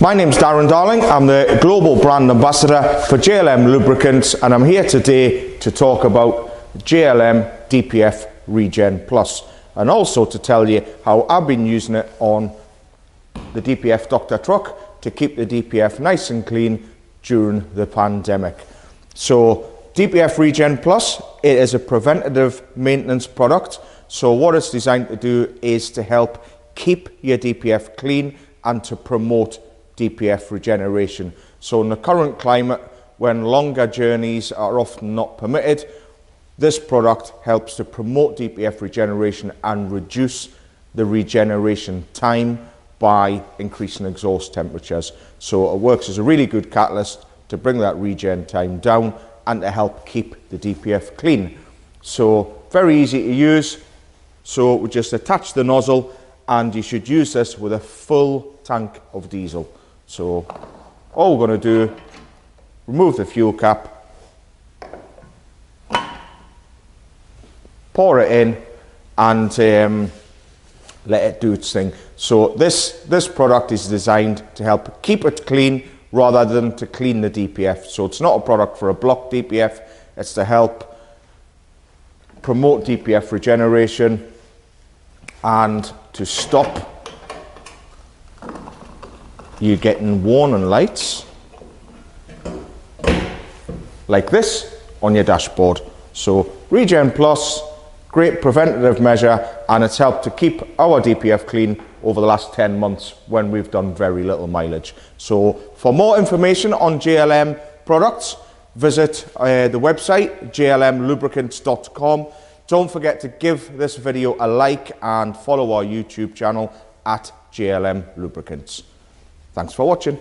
My name's Darren Darling. I'm the Global Brand Ambassador for JLM Lubricants, and I'm here today to talk about JLM DPF ReGen Plus, and also to tell you how I've been using it on the DPF Doctor truck to keep the DPF nice and clean during the pandemic. So DPF ReGen Plus, it is a preventative maintenance product. So what it's designed to do is to help keep your DPF clean and to promote DPF regeneration. So in the current climate, when longer journeys are often not permitted, this product helps to promote DPF regeneration and reduce the regeneration time by increasing exhaust temperatures. So it works as a really good catalyst to bring that regen time down and to help keep the DPF clean. So very easy to use. So we just attach the nozzle, and you should use this with a full tank of diesel. So all we're going to do, remove the fuel cap, pour it in, and let it do its thing. So this product is designed to help keep it clean rather than to clean the DPF. So it's not a product for a block DPF, it's to help promote DPF regeneration and to stop you getting warning lights like this on your dashboard. So ReGen Plus, great preventative measure, and it's helped to keep our DPF clean over the last 10 months when we've done very little mileage. So for more information on JLM products, visit the website jlmlubricants.com. Don't forget to give this video a like and follow our YouTube channel at JLM Lubricants. Thanks for watching.